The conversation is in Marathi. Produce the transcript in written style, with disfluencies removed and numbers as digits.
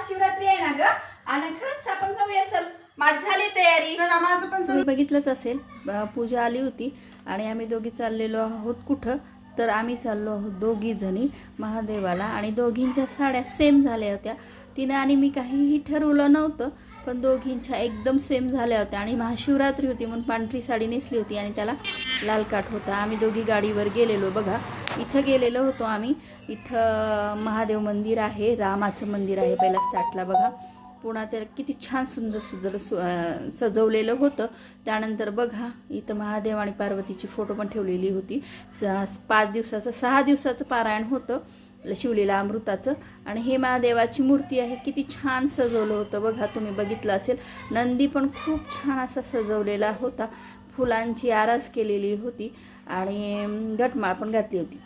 महाशिवरात्री आहे ना ग, आणि खरंच आपण जाऊया. चल माझी झाली तयारी. माझं पण तुम्ही बघितलंच असेल, पूजा आली होती आणि आम्ही दोघी चाललेलो आहोत कुठं, तर आम्ही चाललो आहोत दोघी जणी महादेवाला. आणि दोघींच्या साड्या सेम झाल्या होत्या. तिने आणि मी काहीही ठरवलं नव्हतं, पण दोघींच्या एकदम सेम झाल्या होत्या. आणि महाशिवरात्री होती म्हणून पांढरी साडी नेसली होती आणि त्याला लाल काठ होता. आम्ही दोघी गाडीवर गेलेलो. बघा इथं गेलेलो होतो आम्ही. इथं महादेव मंदिर आहे, रामाचं मंदिर आहे पहिला स्टार्टला. बघा पुन्हा तर किती छान सुंदर सुंदर सजवलेलं होतं. त्यानंतर बघा इथं महादेव आणि पार्वतीची फोटो पण ठेवलेली होती. 6 दिवसाचं पारायण होतं शिवलीला अमृताचं. आणि हे महादेवाची मूर्ती आहे, किती छान सजवलं होतं. बघा तुम्ही बघितलं असेल. नंदी पण खूप छान असा सजवलेला होता, फुलांची आरास केलेली होती आणि घटमाळ पण घातली होती.